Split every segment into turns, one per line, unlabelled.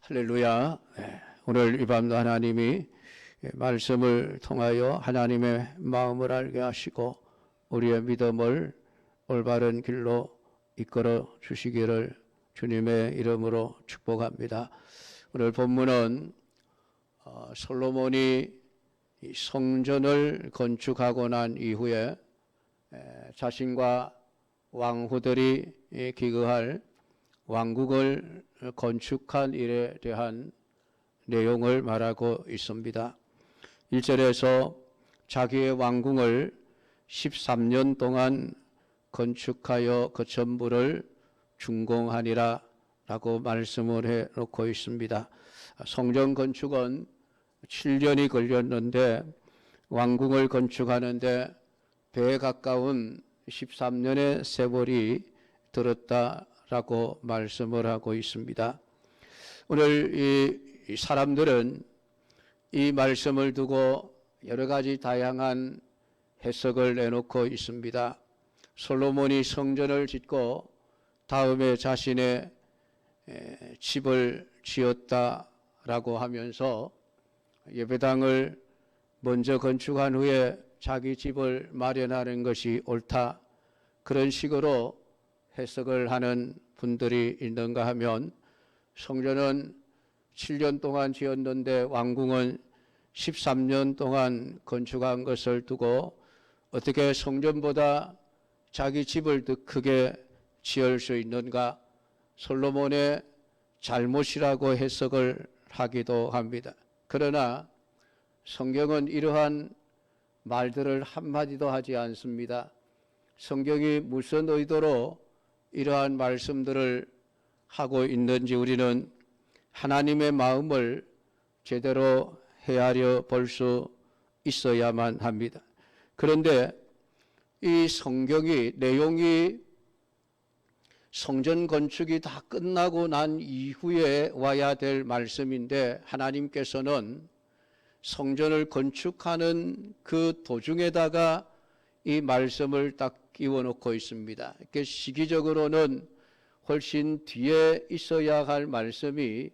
할렐루야. 오늘 이 밤도 하나님이 말씀을 통하여 하나님의 마음을 알게 하시고 우리의 믿음을 올바른 길로 이끌어 주시기를 주님의 이름으로 축복합니다. 오늘 본문은 솔로몬이 성전을 건축하고 난 이후에 자신과 왕후들이 기거할 왕국을 건축한 일에 대한 내용을 말하고 있습니다. 1절에서 자기의 왕궁을 13년 동안 건축하여 그 전부를 준공하니라 라고 말씀을 해놓고 있습니다. 성전 건축은 7년이 걸렸는데 왕궁을 건축하는데 배에 가까운 13년의 세월이 들었다라고 말씀을 하고 있습니다. 오늘 이 사람들은 이 말씀을 두고 여러 가지 다양한 해석을 내놓고 있습니다. 솔로몬이 성전을 짓고 다음에 자신의 집을 지었다라고 하면서 예배당을 먼저 건축한 후에 자기 집을 마련하는 것이 옳다, 그런 식으로 해석을 하는 분들이 있는가 하면, 성전은 7년 동안 지었는데 왕궁은 13년 동안 건축한 것을 두고 어떻게 성전보다 자기 집을 더 크게 지을 수 있는가, 솔로몬의 잘못이라고 해석을 하기도 합니다. 그러나 성경은 이러한 말들을 한마디도 하지 않습니다. 성경이 무슨 의도로 이러한 말씀들을 하고 있는지 우리는 하나님의 마음을 제대로 헤아려 볼 수 있어야만 합니다. 그런데 이 성경이 내용이 성전 건축이 다 끝나고 난 이후에 와야 될 말씀인데, 하나님께서는 성전을 건축하는 그 도중에다가 이 말씀을 딱 끼워놓고 있습니다. 시기적으로는 훨씬 뒤에 있어야 할 말씀이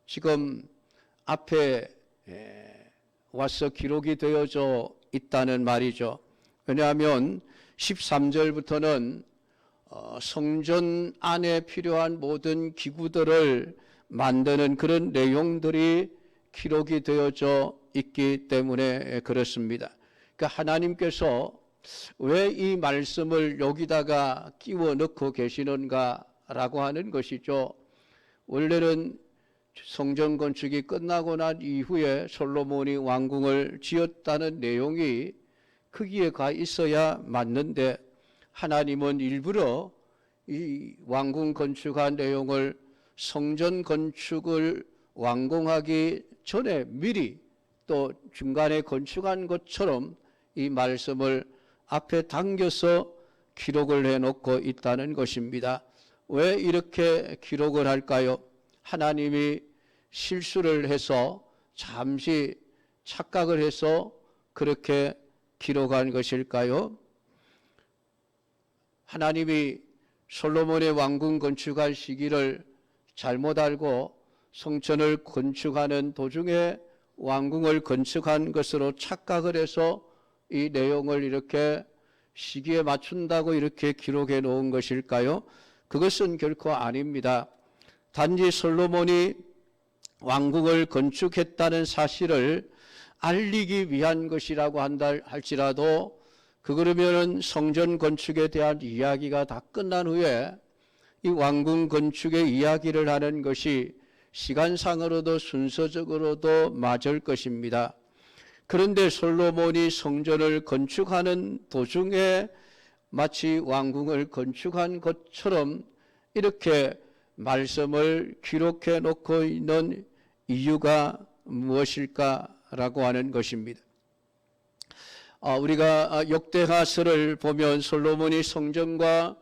지금 앞에 와서 기록이 되어져 있다는 말이죠. 왜냐하면 13절부터는 성전 안에 필요한 모든 기구들을 만드는 그런 내용들이 기록이 되어져 있기 때문에 그렇습니다. 그러니까 하나님께서 왜 이 말씀을 여기다가 끼워 넣고 계시는가라고 하는 것이죠. 원래는 성전 건축이 끝나고 난 이후에 솔로몬이 왕궁을 지었다는 내용이 거기에 가 있어야 맞는데, 하나님은 일부러 이 왕궁 건축한 내용을 성전 건축을 완공하기 전에 미리 또 중간에 건축한 것처럼 이 말씀을 앞에 당겨서 기록을 해놓고 있다는 것입니다. 왜 이렇게 기록을 할까요? 하나님이 실수를 해서 잠시 착각을 해서 그렇게 기록한 것일까요? 하나님이 솔로몬의 왕궁 건축할 시기를 잘못 알고 성전을 건축하는 도중에 왕궁을 건축한 것으로 착각을 해서 이 내용을 이렇게 시기에 맞춘다고 이렇게 기록해 놓은 것일까요? 그것은 결코 아닙니다. 단지 솔로몬이 왕궁을 건축했다는 사실을 알리기 위한 것이라고 한다 할지라도, 그러면은 성전 건축에 대한 이야기가 다 끝난 후에 이 왕궁 건축의 이야기를 하는 것이 시간상으로도 순서적으로도 맞을 것입니다. 그런데 솔로몬이 성전을 건축하는 도중에 마치 왕궁을 건축한 것처럼 이렇게 말씀을 기록해 놓고 있는 이유가 무엇일까라고 하는 것입니다. 우리가 역대하서를 보면 솔로몬이 성전과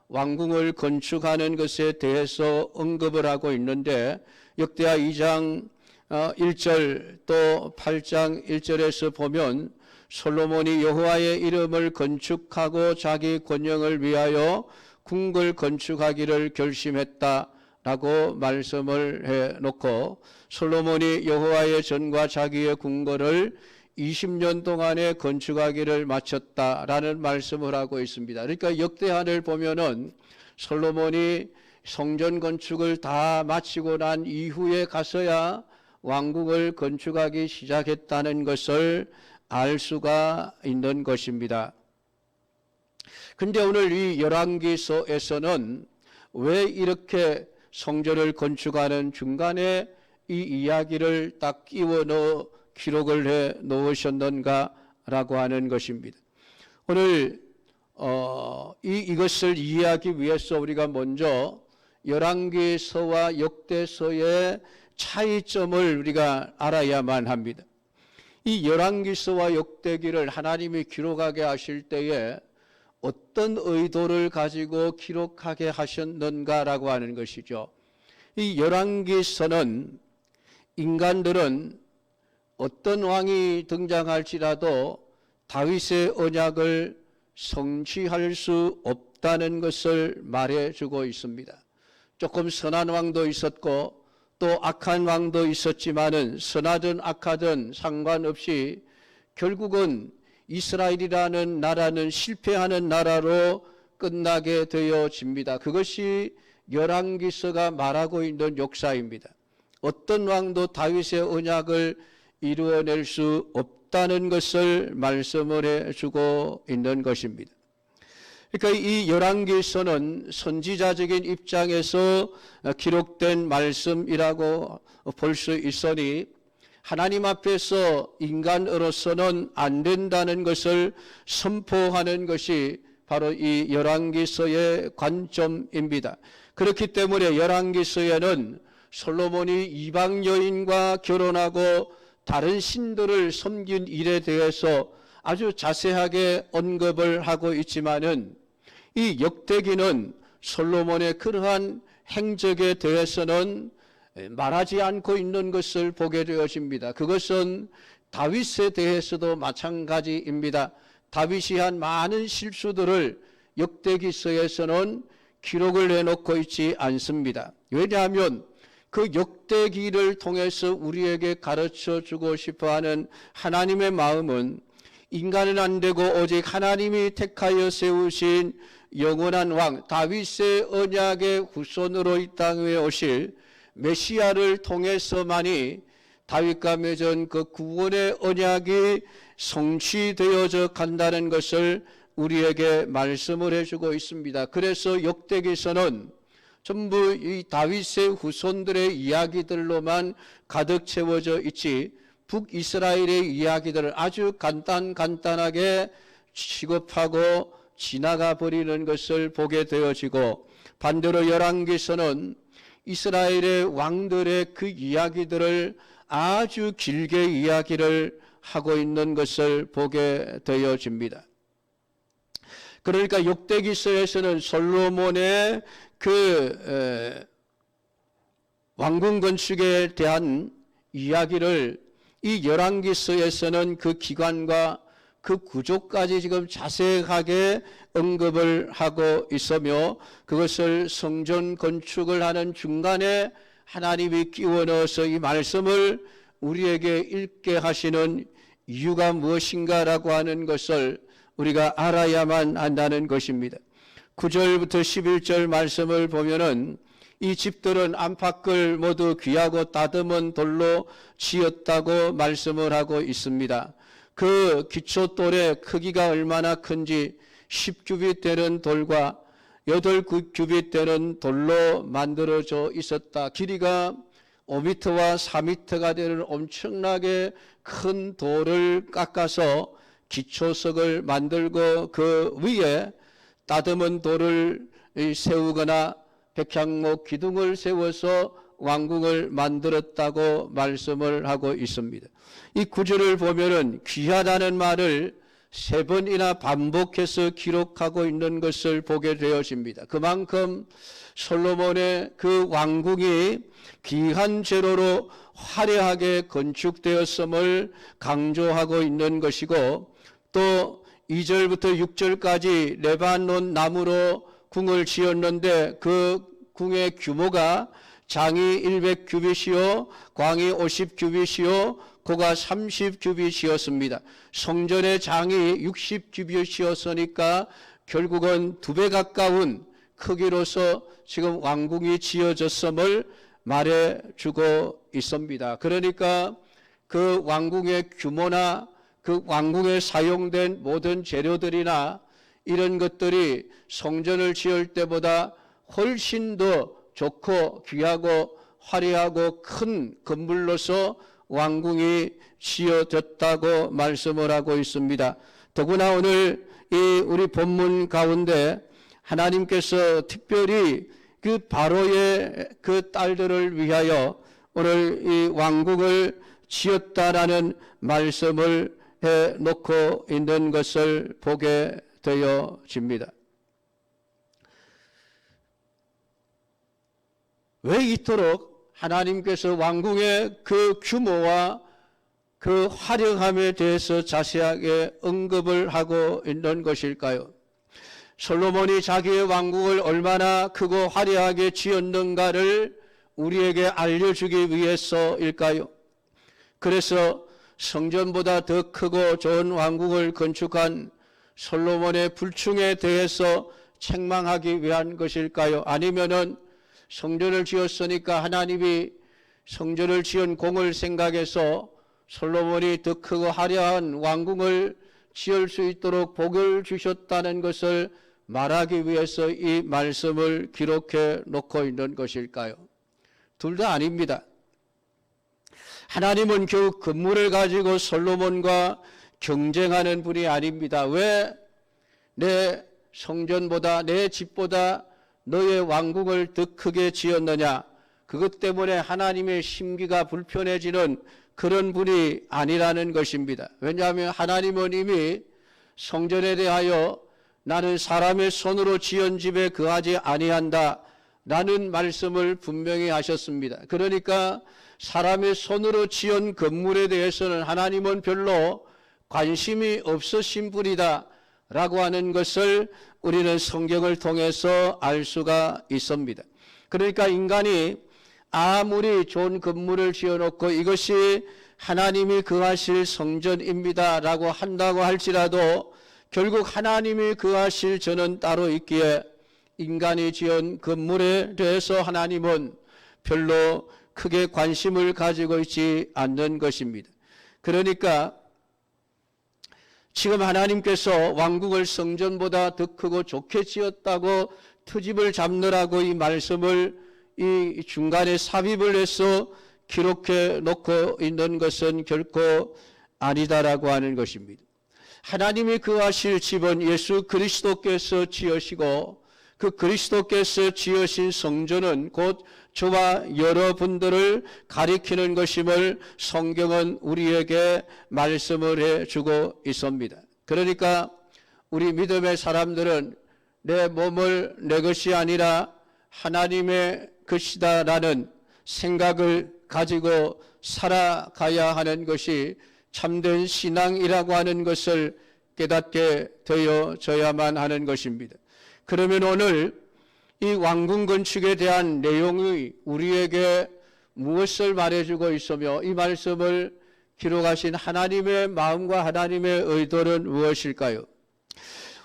왕궁을 건축하는 것에 대해서 언급을 하고 있는데, 역대하 2장 1절 또 8장 1절에서 보면 솔로몬이 여호와의 이름을 건축하고 자기 권영을 위하여 궁궐 건축하기를 결심했다 라고 말씀을 해 놓고 솔로몬이 여호와의 전과 자기의 궁궐을 20년 동안에 건축하기를 마쳤다라는 말씀을 하고 있습니다. 그러니까 역대하를 보면은 솔로몬이 성전 건축을 다 마치고 난 이후에 가서야 왕궁을 건축하기 시작했다는 것을 알 수가 있는 것입니다. 근데 오늘 이 열왕기서에서는 왜 이렇게 성전을 건축하는 중간에 이 이야기를 딱 끼워 넣어 기록을 해 놓으셨는가라고 하는 것입니다. 오늘 이것을 이해하기 위해서 우리가 먼저 열왕기서와 역대서의 차이점을 우리가 알아야만 합니다. 이 열왕기서와 역대기를 하나님이 기록하게 하실 때에 어떤 의도를 가지고 기록하게 하셨는가라고 하는 것이죠. 이 열왕기서는 인간들은 어떤 왕이 등장할지라도 다윗의 언약을 성취할 수 없다는 것을 말해주고 있습니다. 조금 선한 왕도 있었고 또 악한 왕도 있었지만은 선하든 악하든 상관없이 결국은 이스라엘이라는 나라는 실패하는 나라로 끝나게 되어집니다. 그것이 열왕기서가 말하고 있는 역사입니다. 어떤 왕도 다윗의 언약을 이루어낼 수 없다는 것을 말씀을 해주고 있는 것입니다. 그러니까 이 열왕기서는 선지자적인 입장에서 기록된 말씀이라고 볼 수 있으니 하나님 앞에서 인간으로서는 안 된다는 것을 선포하는 것이 바로 이 열왕기서의 관점입니다. 그렇기 때문에 열왕기서에는 솔로몬이 이방 여인과 결혼하고 다른 신들을 섬긴 일에 대해서 아주 자세하게 언급을 하고 있지만은 이 역대기는 솔로몬의 그러한 행적에 대해서는 말하지 않고 있는 것을 보게 되어집니다. 그것은 다윗에 대해서도 마찬가지입니다. 다윗이 한 많은 실수들을 역대기서에서는 기록을 해놓고 있지 않습니다. 왜냐하면 그 역대기를 통해서 우리에게 가르쳐주고 싶어하는 하나님의 마음은 인간은 안 되고 오직 하나님이 택하여 세우신 영원한 왕 다윗의 언약의 후손으로 이 땅에 오실 메시아를 통해서만이 다윗과 맺은 그 구원의 언약이 성취되어져 간다는 것을 우리에게 말씀을 해주고 있습니다. 그래서 역대기서는 전부 이 다윗의 후손들의 이야기들로만 가득 채워져 있지 북이스라엘의 이야기들을 아주 간단하게 취급하고 지나가 버리는 것을 보게 되어지고 반대로 열왕기서는 이스라엘의 왕들의 그 이야기들을 아주 길게 이야기를 하고 있는 것을 보게 되어집니다. 그러니까 역대기서에서는 솔로몬의 그 왕궁 건축에 대한 이야기를 이 열왕기서에서는 그 기관과 그 구조까지 지금 자세하게 언급을 하고 있으며 그것을 성전 건축을 하는 중간에 하나님이 끼워 넣어서 이 말씀을 우리에게 읽게 하시는 이유가 무엇인가라고 하는 것을 우리가 알아야만 한다는 것입니다. 9절부터 11절 말씀을 보면은 이 집들은 안팎을 모두 귀하고 다듬은 돌로 지었다고 말씀을 하고 있습니다. 그 기초돌의 크기가 얼마나 큰지 10규빗 되는 돌과 8규빗 되는 돌로 만들어져 있었다. 길이가 5m와 4m가 되는 엄청나게 큰 돌을 깎아서 기초석을 만들고 그 위에 다듬은 돌을 세우거나 백향목 기둥을 세워서 왕궁을 만들었다고 말씀을 하고 있습니다. 이 구절을 보면은 귀하다는 말을 3번이나 반복해서 기록하고 있는 것을 보게 되어집니다. 그만큼 솔로몬의 그 왕궁이 귀한 재료로 화려하게 건축되었음을 강조하고 있는 것이고 또 2절부터 6절까지 레바논 나무로 궁을 지었는데 그 궁의 규모가 장이 100규빗이요 광이 50규빗이요 고가 30규빗이었습니다. 성전의 장이 60규빗이었으니까 결국은 2배 가까운 크기로서 지금 왕궁이 지어졌음을 말해주고 있습니다. 그러니까 그 왕궁의 규모나 그 왕궁에 사용된 모든 재료들이나 이런 것들이 성전을 지을 때보다 훨씬 더 좋고 귀하고 화려하고 큰 건물로서 왕궁이 지어졌다고 말씀을 하고 있습니다. 더구나 오늘 이 우리 본문 가운데 하나님께서 특별히 그 바로의 그 딸들을 위하여 오늘 이 왕궁을 지었다라는 말씀을 해 놓고 있는 것을 보게 되어집니다. 왜 이토록 하나님께서 왕궁의 그 규모와 그 화려함에 대해서 자세하게 언급을 하고 있는 것일까요? 솔로몬이 자기의 왕궁을 얼마나 크고 화려하게 지었는가를 우리에게 알려주기 위해서일까요? 그래서 성전보다 더 크고 좋은 왕궁을 건축한 솔로몬의 불충에 대해서 책망하기 위한 것일까요? 아니면은 성전을 지었으니까 하나님이 성전을 지은 공을 생각해서 솔로몬이 더 크고 화려한 왕궁을 지을 수 있도록 복을 주셨다는 것을 말하기 위해서 이 말씀을 기록해 놓고 있는 것일까요? 둘 다 아닙니다. 하나님은 결국 건물을 가지고 솔로몬과 경쟁하는 분이 아닙니다. 왜 내 성전보다 내 집보다 너의 왕궁을 더 크게 지었느냐? 그것 때문에 하나님의 심기가 불편해지는 그런 분이 아니라는 것입니다. 왜냐하면 하나님은 이미 성전에 대하여 나는 사람의 손으로 지은 집에 거하지 아니한다 라는 말씀을 분명히 하셨습니다. 그러니까 사람의 손으로 지은 건물에 대해서는 하나님은 별로 관심이 없으신 분이다 라고 하는 것을 우리는 성경을 통해서 알 수가 있습니다. 그러니까 인간이 아무리 좋은 건물을 지어놓고 이것이 하나님이 거하실 성전입니다 라고 한다고 할지라도 결국 하나님이 거하실 전은 따로 있기에 인간이 지은 건물에 대해서 하나님은 별로 크게 관심을 가지고 있지 않는 것입니다. 그러니까 지금 하나님께서 왕궁을 성전보다 더 크고 좋게 지었다고 트집을 잡느라고 이 말씀을 이 중간에 삽입을 해서 기록해 놓고 있는 것은 결코 아니다라고 하는 것입니다. 하나님이 거하실 집은 예수 그리스도께서 지으시고 그 그리스도께서 지으신 성전은 곧 저와 여러분들을 가리키는 것임을 성경은 우리에게 말씀을 해주고 있습니다. 그러니까 우리 믿음의 사람들은 내 몸을 내 것이 아니라 하나님의 것이다라는 생각을 가지고 살아가야 하는 것이 참된 신앙이라고 하는 것을 깨닫게 되어져야만 하는 것입니다. 그러면 오늘 이 왕궁 건축에 대한 내용이 우리에게 무엇을 말해주고 있으며 이 말씀을 기록하신 하나님의 마음과 하나님의 의도는 무엇일까요?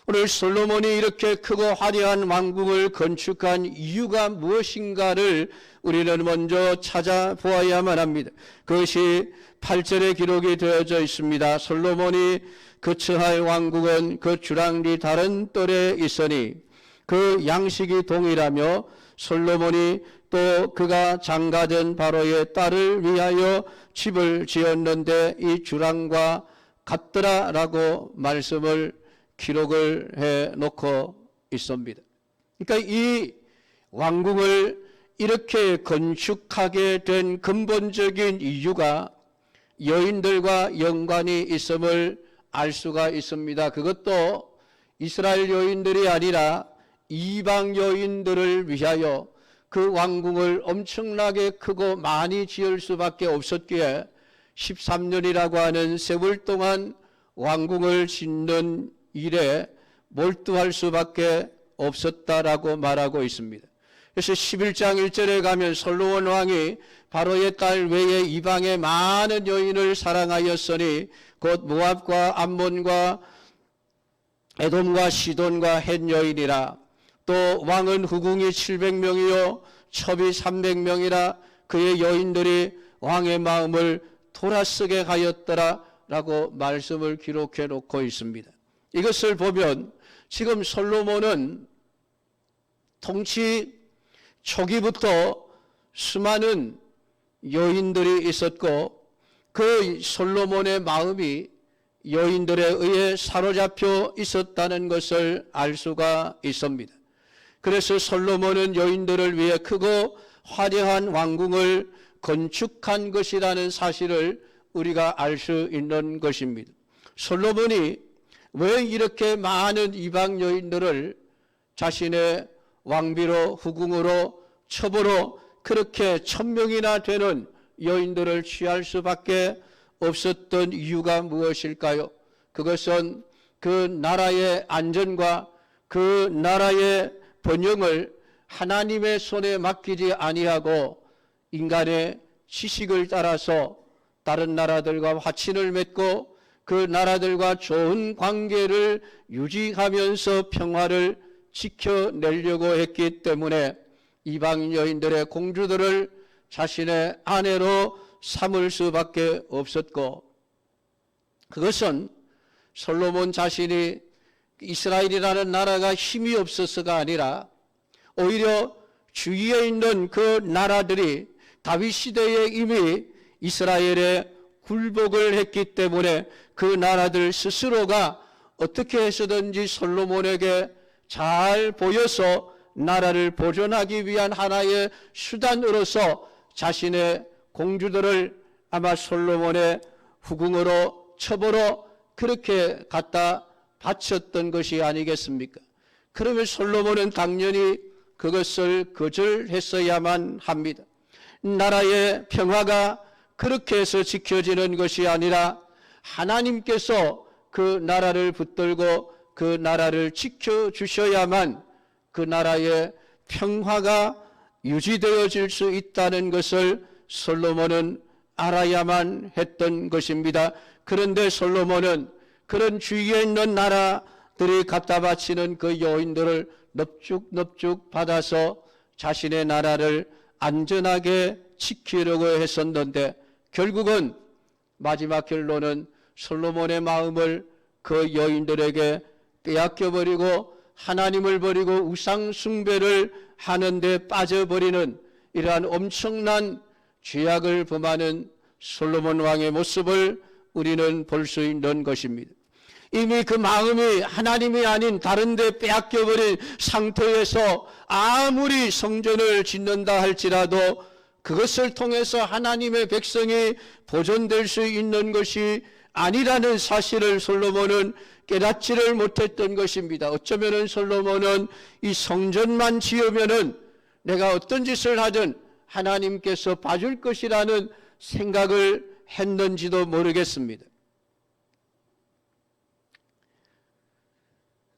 오늘 솔로몬이 이렇게 크고 화려한 왕궁을 건축한 이유가 무엇인가를 우리는 먼저 찾아보아야만 합니다. 그것이 8절에 기록이 되어져 있습니다. 솔로몬이 거처할 왕국은 그 주랑리 다른 뜰에 있으니 그 양식이 동일하며 솔로몬이 또 그가 장가된 바로의 딸을 위하여 집을 지었는데 이 주랑과 같더라라고 말씀을 기록을 해 놓고 있습니다. 그러니까 이 왕궁을 이렇게 건축하게 된 근본적인 이유가 여인들과 연관이 있음을 알 수가 있습니다. 그것도 이스라엘 여인들이 아니라 이방 여인들을 위하여 그 왕궁을 엄청나게 크고 많이 지을 수밖에 없었기에 13년이라고 하는 세월 동안 왕궁을 짓는 일에 몰두할 수밖에 없었다라고 말하고 있습니다. 그래서 11장 1절에 가면 솔로몬 왕이 바로의 딸 외에 이방의 많은 여인을 사랑하였으니 곧 모압과 암몬과 에돔과 시돈과 헷 여인이라. 또 왕은 후궁이 700명이요 첩이 300명이라. 그의 여인들이 왕의 마음을 돌아서게 하였더라 라고 말씀을 기록해 놓고 있습니다. 이것을 보면 지금 솔로몬은 통치 초기부터 수많은 여인들이 있었고 그 솔로몬의 마음이 여인들에 의해 사로잡혀 있었다는 것을 알 수가 있습니다. 그래서 솔로몬은 여인들을 위해 크고 화려한 왕궁을 건축한 것이라는 사실을 우리가 알 수 있는 것입니다. 솔로몬이 왜 이렇게 많은 이방 여인들을 자신의 왕비로 후궁으로 첩으로 그렇게 1000명이나 되는 여인들을 취할 수밖에 없었던 이유가 무엇일까요? 그것은 그 나라의 안전과 그 나라의 번영을 하나님의 손에 맡기지 아니하고 인간의 지식을 따라서 다른 나라들과 화친을 맺고 그 나라들과 좋은 관계를 유지하면서 평화를 지켜내려고 했기 때문에 이방 여인들의 공주들을 자신의 아내로 삼을 수밖에 없었고, 그것은 솔로몬 자신이 이스라엘이라는 나라가 힘이 없어서가 아니라 오히려 주위에 있는 그 나라들이 다윗 시대에 이미 이스라엘에 굴복을 했기 때문에 그 나라들 스스로가 어떻게 해서든지 솔로몬에게 잘 보여서 나라를 보존하기 위한 하나의 수단으로서 자신의 공주들을 아마 솔로몬의 후궁으로 첩으로 그렇게 갖다 바쳤던 것이 아니겠습니까? 그러면 솔로몬은 당연히 그것을 거절했어야만 합니다. 나라의 평화가 그렇게 해서 지켜지는 것이 아니라 하나님께서 그 나라를 붙들고 그 나라를 지켜주셔야만 그 나라의 평화가 유지되어질 수 있다는 것을 솔로몬은 알아야만 했던 것입니다. 그런데 솔로몬은 그런 주위에 있는 나라들이 갖다 바치는 그 여인들을 넙죽넙죽 받아서 자신의 나라를 안전하게 지키려고 했었는데 결국은 마지막 결론은 솔로몬의 마음을 그 여인들에게 빼앗겨버리고 하나님을 버리고 우상 숭배를 하는데 빠져버리는 이러한 엄청난 죄악을 범하는 솔로몬 왕의 모습을 우리는 볼 수 있는 것입니다. 이미 그 마음이 하나님이 아닌 다른 데 빼앗겨버린 상태에서 아무리 성전을 짓는다 할지라도 그것을 통해서 하나님의 백성이 보존될 수 있는 것이 아니라는 사실을 솔로몬은 깨닫지를 못했던 것입니다. 어쩌면은 솔로몬은 이 성전만 지으면은 내가 어떤 짓을 하든 하나님께서 봐줄 것이라는 생각을 했는지도 모르겠습니다.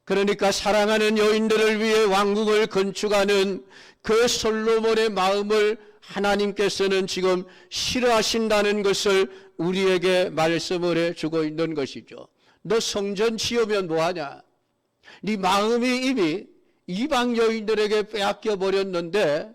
그러니까 사랑하는 여인들을 위해 왕궁을 건축하는 그 솔로몬의 마음을 하나님께서는 지금 싫어하신다는 것을 우리에게 말씀을 해주고 있는 것이죠. 너 성전 지으면 뭐하냐? 네 마음이 이미 이방 여인들에게 빼앗겨 버렸는데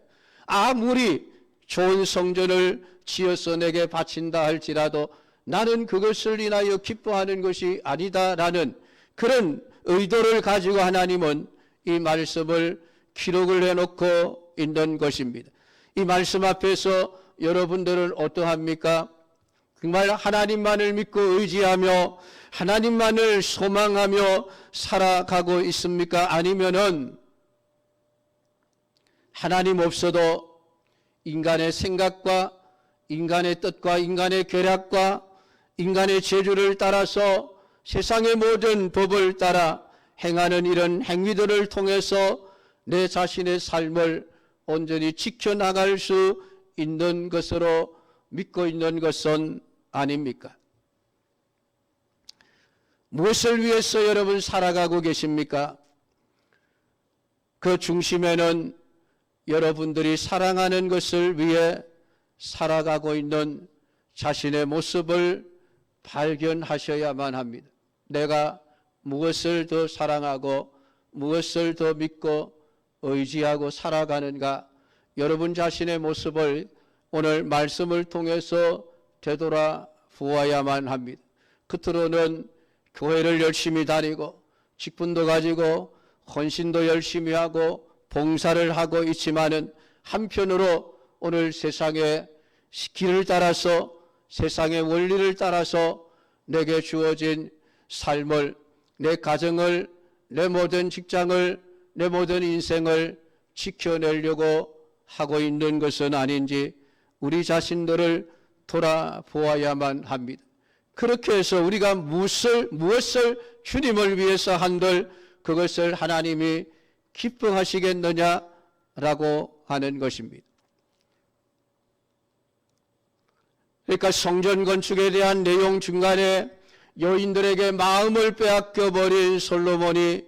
아무리 좋은 성전을 지어서 내게 바친다 할지라도 나는 그것을 인하여 기뻐하는 것이 아니다라는 그런 의도를 가지고 하나님은 이 말씀을 기록을 해놓고 있는 것입니다. 이 말씀 앞에서 여러분들은 어떠합니까? 정말 하나님만을 믿고 의지하며 하나님만을 소망하며 살아가고 있습니까? 아니면은 하나님 없어도 인간의 생각과 인간의 뜻과 인간의 계략과 인간의 재주를 따라서 세상의 모든 법을 따라 행하는 이런 행위들을 통해서 내 자신의 삶을 온전히 지켜나갈 수 있는 것으로 믿고 있는 것은 아닙니까? 무엇을 위해서 여러분 살아가고 계십니까? 그 중심에는 여러분들이 사랑하는 것을 위해 살아가고 있는 자신의 모습을 발견하셔야만 합니다. 내가 무엇을 더 사랑하고 무엇을 더 믿고 의지하고 살아가는가, 여러분 자신의 모습을 오늘 말씀을 통해서 되돌아보아야만 합니다. 겉으로는 교회를 열심히 다니고 직분도 가지고 헌신도 열심히 하고 봉사를 하고 있지만은 한편으로 오늘 세상의 길을 따라서 세상의 원리를 따라서 내게 주어진 삶을, 내 가정을, 내 모든 직장을, 내 모든 인생을 지켜내려고 하고 있는 것은 아닌지 우리 자신들을 돌아보아야만 합니다. 그렇게 해서 우리가 무엇을 주님을 위해서 한들 그것을 하나님이 기뻐하시겠느냐라고 하는 것입니다. 그러니까 성전 건축에 대한 내용 중간에 여인들에게 마음을 빼앗겨버린 솔로몬이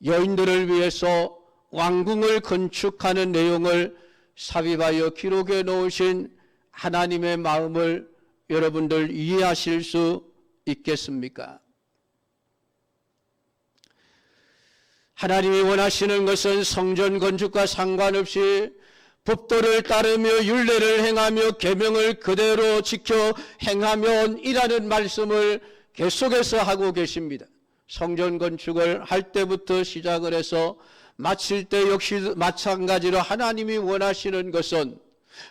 여인들을 위해서 왕궁을 건축하는 내용을 삽입하여 기록해 놓으신 하나님의 마음을 여러분들 이해하실 수 있겠습니까? 하나님이 원하시는 것은 성전 건축과 상관없이 법도를 따르며 율례를 행하며 계명을 그대로 지켜 행하면이라는 말씀을 계속해서 하고 계십니다. 성전 건축을 할 때부터 시작을 해서 마칠 때 역시 마찬가지로 하나님이 원하시는 것은,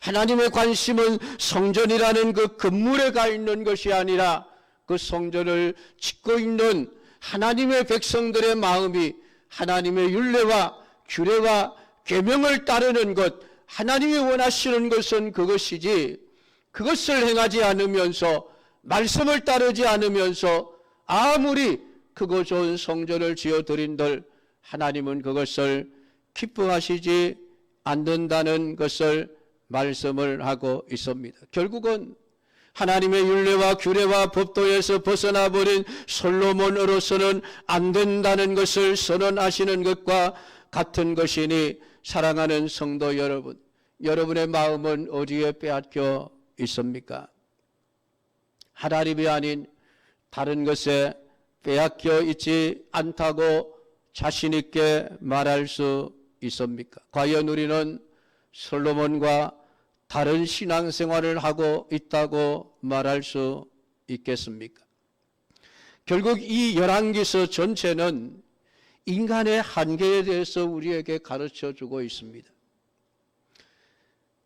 하나님의 관심은 성전이라는 그 건물에 가 있는 것이 아니라 그 성전을 짓고 있는 하나님의 백성들의 마음이 하나님의 율례와 규례와 계명을 따르는 것, 하나님이 원하시는 것은 그것이지, 그것을 행하지 않으면서 말씀을 따르지 않으면서 아무리 크고 좋은 성전을 지어드린들 하나님은 그것을 기뻐하시지 않는다는 것을 말씀을 하고 있습니다. 결국은 하나님의 율례와 규례와 법도에서 벗어나버린 솔로몬으로서는 안 된다는 것을 선언하시는 것과 같은 것이니, 사랑하는 성도 여러분, 여러분의 마음은 어디에 빼앗겨 있습니까? 하나님이 아닌 다른 것에 빼앗겨 있지 않다고 자신 있게 말할 수 있습니까? 과연 우리는 솔로몬과 다른 신앙생활을 하고 있다고 말할 수 있겠습니까? 결국 이 열왕기서 전체는 인간의 한계에 대해서 우리에게 가르쳐주고 있습니다.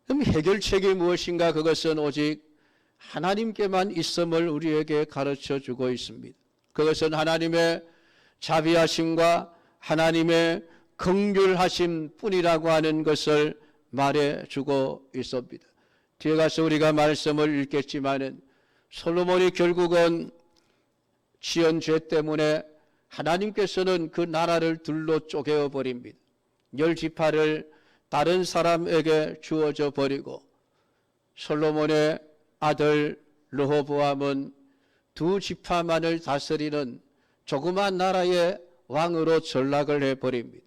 그럼 해결책이 무엇인가? 그것은 오직 하나님께만 있음을 우리에게 가르쳐주고 있습니다. 그것은 하나님의 자비하심과 하나님의 긍휼하심 뿐이라고 하는 것을 말해주고 있습니다. 뒤에 가서 우리가 말씀을 읽겠지만은 솔로몬이 결국은 지은 죄 때문에 하나님께서는 그 나라를 둘로 쪼개어 버립니다. 10지파를 다른 사람에게 주어져 버리고 솔로몬의 아들 르호보암은 2지파만을 다스리는 조그만 나라의 왕으로 전락을 해버립니다.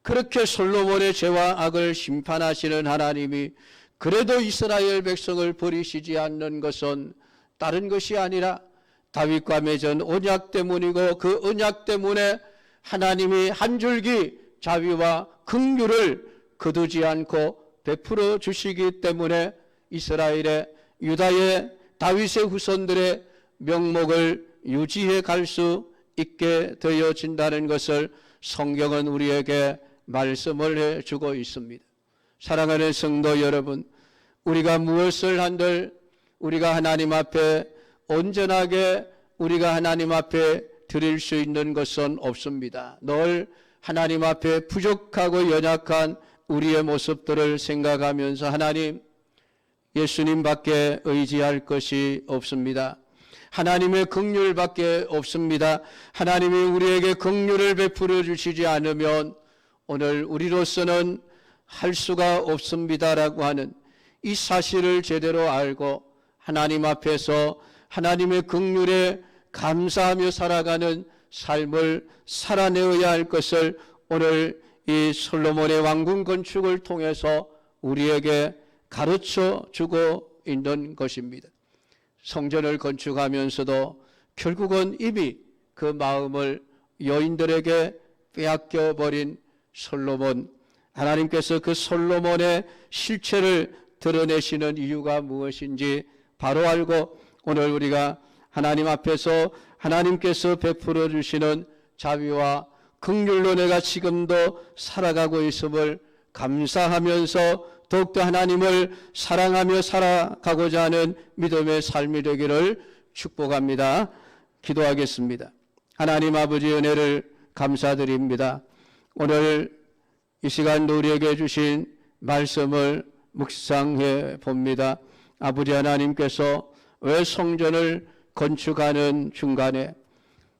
그렇게 솔로몬의 죄와 악을 심판하시는 하나님이 그래도 이스라엘 백성을 버리시지 않는 것은 다른 것이 아니라 다윗과 맺은 언약 때문이고, 그 언약 때문에 하나님이 한 줄기 자비와 긍휼을 거두지 않고 베풀어 주시기 때문에 이스라엘의, 유다의, 다윗의 후손들의 명목을 유지해 갈 수 있게 되어진다는 것을 성경은 우리에게 말씀을 해주고 있습니다. 사랑하는 성도 여러분, 우리가 무엇을 한들 우리가 하나님 앞에 온전하게 우리가 하나님 앞에 드릴 수 있는 것은 없습니다. 늘 하나님 앞에 부족하고 연약한 우리의 모습들을 생각하면서 하나님, 예수님밖에 의지할 것이 없습니다. 하나님의 긍휼밖에 없습니다. 하나님이 우리에게 긍휼을 베풀어 주시지 않으면 오늘 우리로서는 할 수가 없습니다라고 하는 이 사실을 제대로 알고 하나님 앞에서 하나님의 긍휼에 감사하며 살아가는 삶을 살아내어야 할 것을 오늘 이 솔로몬의 왕궁 건축을 통해서 우리에게 가르쳐 주고 있는 것입니다. 성전을 건축하면서도 결국은 이미 그 마음을 여인들에게 빼앗겨 버린 솔로몬, 하나님께서 그 솔로몬의 실체를 드러내시는 이유가 무엇인지 바로 알고 오늘 우리가 하나님 앞에서 하나님께서 베풀어 주시는 자비와 긍휼로 내가 지금도 살아가고 있음을 감사하면서 더욱더 하나님을 사랑하며 살아가고자 하는 믿음의 삶이 되기를 축복합니다. 기도하겠습니다. 하나님 아버지 은혜를 감사드립니다. 오늘 이 시간도 우리에게 주신 말씀을 묵상해 봅니다. 아버지 하나님께서 왜 성전을 건축하는 중간에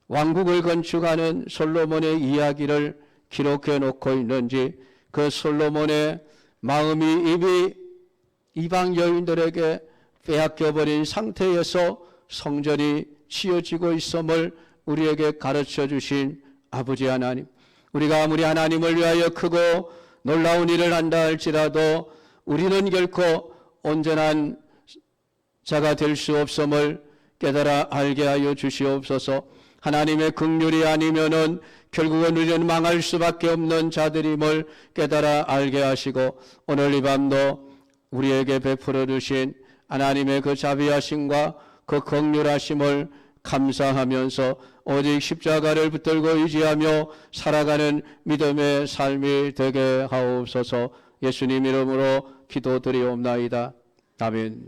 왕국을 건축하는 솔로몬의 이야기를 기록해 놓고 있는지, 그 솔로몬의 마음이 이미 이방 여인들에게 빼앗겨버린 상태에서 성전이 치어지고 있음을 우리에게 가르쳐 주신 아버지 하나님, 우리가 아무리 하나님을 위하여 크고 놀라운 일을 한다 할지라도 우리는 결코 온전한 자가 될 수 없음을 깨달아 알게 하여 주시옵소서. 하나님의 긍휼이 아니면은 결국은 우리는 망할 수밖에 없는 자들임을 깨달아 알게 하시고, 오늘 이 밤도 우리에게 베풀어 주신 하나님의 그 자비하심과 그 긍휼하심을 감사하면서 오직 십자가를 붙들고 의지하며 살아가는 믿음의 삶이 되게 하옵소서. 예수님 이름으로 기도드리옵나이다. 아멘.